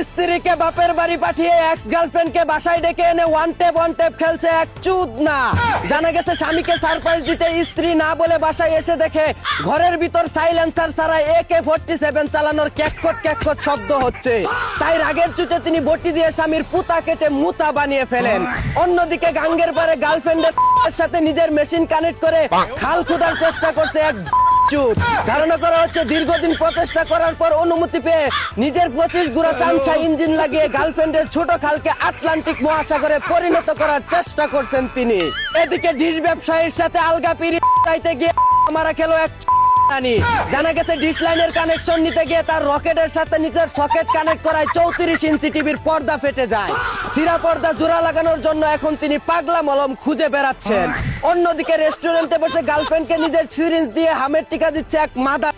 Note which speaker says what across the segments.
Speaker 1: স্ত্রীকে বাপের বাড়ি পাঠিয়ে এক্স গার্লফ্রেন্ডকে বাসায় ডেকে এনে ওয়ান টেপ খেলছে এক চুদ না। জানা গেছে স্বামীকে সারপ্রাইজ দিতে স্ত্রী না বলে বাসায় এসে দেখে ঘরের ভিতর সাইলেন্সার ছাড়া AK-47 চালানোর ক্যাককট শব্দ হচ্ছে। তাই রাগের চুটে তিনি বটি দিয়ে স্বামীর পুতা কেটে মুতা বানিয়ে ফেলেন। অন্যদিকে গাঙ্গের পারে গার্লফ্রেন্ডের সাথে নিজের মেশিন কানেক্ট করে খাল খোদার চেষ্টা করছে এক চুপ। ধারণা করা হচ্ছে দীর্ঘদিন প্রচেষ্টা করার পর অনুমতি পেয়ে নিজের 25 গুড়া চামচা ইঞ্জিন লাগিয়ে গার্লফ্রেন্ডের ছোট খালকে আটলান্টিক মহাসাগরে পরিণত করার চেষ্টা করছেন তিনি। এদিকে ডিশ ব্যবসায়ীর সাথে আলগা পিড়ি চাইতে গিয়ে মারা খেলো এক রানী। জানা গেছে ডিশ লাইনের কানেকশন নিতে গিয়ে তার রকেটের সাথে নিজের সকেট কানেক্ট করায় 34 ইঞ্চি টিভির পর্দা ফেটে যায়। সিরা পর্দা জোড়া লাগানোর জন্য এখন তিনি পাগলা মলম খুঁজে বেড়াচ্ছেন। অন্যদিকে রেস্টুরেন্টে বসে গার্লফ্রেন্ডকে নিজের সিরিঞ্জ দিয়ে হামের টিকা দিচ্ছে এক মাদা।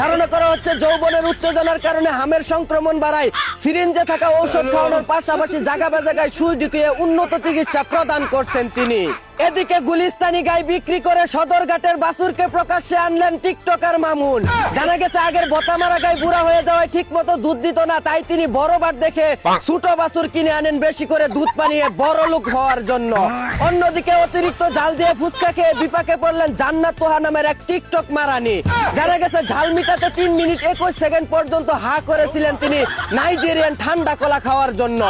Speaker 1: ধারণা করা হচ্ছে যৌবনের উত্তেজনার কারণে হামের সংক্রমণ বাড়ায় সিরিঞ্জে থাকা ঔষধ খাওয়ানোর পাশাপাশি জায়গায় সুই ঢুকিয়ে উন্নত চিকিৎসা প্রদান করছেন তিনি। এদিকে গুলিস্তানি গাই বিক্রি করে সদরঘাটের বাছুরকে প্রকাশ্যে আনলেন টিকটকার মামুন। জানা গেছে আগের বতামারা গাই বুড়া হয়ে যাওয়ায় ঠিক মতো দুধ দিত না, তাই তিনি বড় বাট দেখে ছোট বাছুর কিনে আনেন বেশি করে দুধ পানিয়ে বড় লোক হওয়ার জন্য। অন্যদিকে অতিরিক্ত ঝাল দিয়ে ফুচকা খেয়ে বিপাকে পড়লেন জান্নাত তোহা নামের এক টিকটক মারানি। জানা গেছে ঝাল মিটাতে 3 মিনিট 21 সেকেন্ড পর্যন্ত হা করেছিলেন তিনি নাইজেরিয়ান ঠান্ডা কলা খাওয়ার জন্য।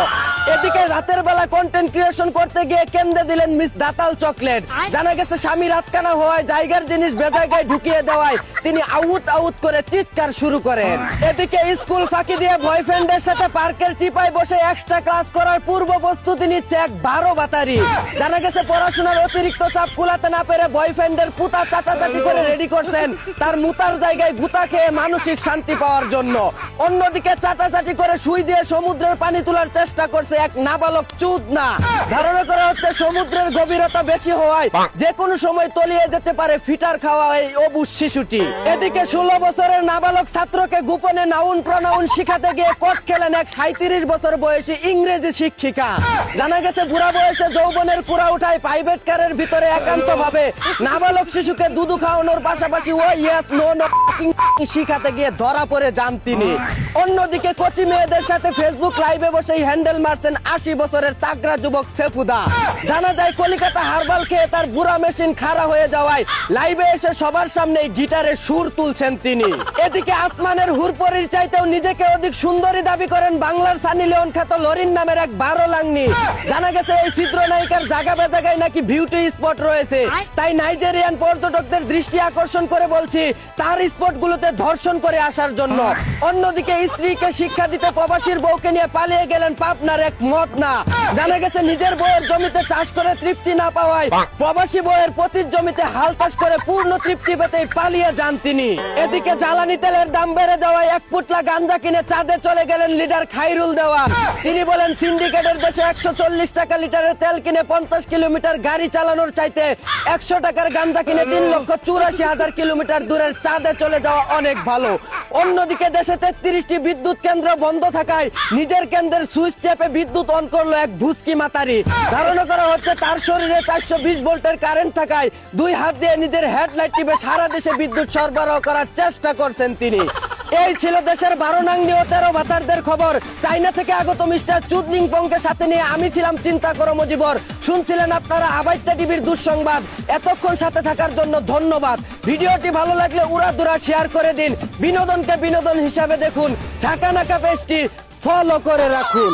Speaker 1: এদিকে রাতের বেলা কন্টেন্ট ক্রিয়েশন করতে গিয়ে কেন্দ্রে দিলেন মিস দাতাল চকলেট। জানা গেছে স্বামী রাতকানা হওয়ায় জায়গার জিনিস বেজায়গায় ঢুকিয়ে দেওয়ায় তিনি আউট করে চিৎকার শুরু করেন। এদিকে স্কুল ফাঁকি দিয়ে বয়ফ্রেন্ডের সাথে পার্কের চিপায় বসে এক্সট্রা ক্লাস করার পূর্ব প্রস্তুতি নিচ্ছে এক 12 বাতারি। জানা গেছে পড়াশোনার অতিরিক্ত চাপ কুলাতে না পেরে বয়ফ্রেন্ডের পুতা চাটাচাটি করে রেডি করছেন তার মুতার জায়গায় গুতা খেয়ে মানসিক শান্তি পাওয়ার জন্য। অন্যদিকে চাটাচাটি করে সুই দিয়ে সমুদ্রের পানি তোলার চেষ্টা করছে এক নাবালক চুদ না। ধারণা করা হচ্ছে সমুদ্রের গভীরতা বেশি হওয়ায় যে কোনো সময় তলিয়ে যেতে পারে ফিটার খাওয়া এই অবুঝ শিশুটি। এদিকে 16 বছরের নাবালক ছাত্রকে গোপনে নাউন প্রনাউন শিখাতে গিয়ে কট খেলেন এক 37 বছর বয়সী ইংরেজি শিক্ষিকা। জানা গেছে বুড়া বয়সে যৌবনের কুড়া উঠায় প্রাইভেট কারের ভিতরে একান্ত ভাবে নাবালক শিশুকে দুধু খাওয়ানোর পাশাপাশি ও ইয়েস নো শিখাতে গিয়ে ধরা পড়ে যান তিনি। অন্যদিকে কোচি মেয়েদের সাথে ফেসবুক লাইভে বসেই হ্যান্ডেল মারছেন 80 বছরের তাগড়া যুবক সেফুদা। জানা যায় কলিকাতা হারবাল খেয়ে তার বুড়া মেশিন খাড়া হয়ে যাওয়ায় লাইভে এসে সবার সামনে গিটারে সুর তুলছেন তিনি। এদিকে আসমানের হুরপরির চাইতেও নিজেকে অধিক সুন্দরী দাবি করেন বাংলার সানি লিওন খ্যাত লরিন নামের এক 12 লাংনি। জানা গেছে এই চিত্র নায়িকার জায়গায় নাকি বিউটি স্পট রয়েছে, তাই নাইজেরিয়ান পর্যটকদের দৃষ্টি আকর্ষণ করে বলছি তার স্পটগুলোতে ধর্ষণ করে আসার জন্য। অন্যদিকে স্ত্রীকে শিক্ষা দিতে প্রবাসীর বউকে নিয়ে পালিয়ে গেলেন পাবনার এক মদনা। জানা গেছে নিজের বউয়ের জমিতে চাষ করে তৃপ্তি না পাওয়ায় প্রবাসী বউয়ের পতির জমিতে হাল চাষ করে পূর্ণ তৃপ্তি পেতেই পালিয়ে যান তিনি। এদিকে জ্বালানি তেলের দাম বেড়ে যাওয়ায় 1 পুটলা গাঞ্জা কিনে চাঁদে চলে গেলেন লিডার খাইরুল দেওয়ান। তিনি বলেন সিন্ডিকেটের দেশে 140 টাকা লিটারের তেল কিনে 50 কিলোমিটার গাড়ি চালানোর চাইতে 100 টাকার গাঞ্জা কিনে 3,84,000 কিলোমিটার দূরের চাঁদে চলে যাওয়া অনেক ভালো। অন্যদিকে দেশে 33টি বিদ্যুৎ কেন্দ্র বন্ধ থাকায় নিজের কেন্দ্রের সুইচ চেপে বিদ্যুৎ অন করলো এক ভুসকি মাতারি। ধারণা করা হচ্ছে তার শরীরে 420 ভোল্টের কারেন্ট থাকায় 2 হাত দিয়ে নিজের হেডলাইট টিপে সারা দেশে বিদ্যুৎ সরবরাহ করার চেষ্টা করছেন তিনি। এই ছিল দেশের 12 নাংনি ও 13 ভাতারদের খবর। চাইনা থেকে আগত মিস্টার চুদলিং পংকে সাথে নিয়ে আমি ছিলাম চিন্তা করো মজিবর। শুনছিলেন আপনারা আবাইত্যা টিভির দুঃসংবাদ। এতক্ষণ সাথে থাকার জন্য ধন্যবাদ। ভিডিওটি ভালো লাগলে উড়াদুরা শেয়ার করে দিন। বিনোদনকে বিনোদন হিসাবে দেখুন। ঝাঁকানাকা পেজটি ফলো করে রাখুন।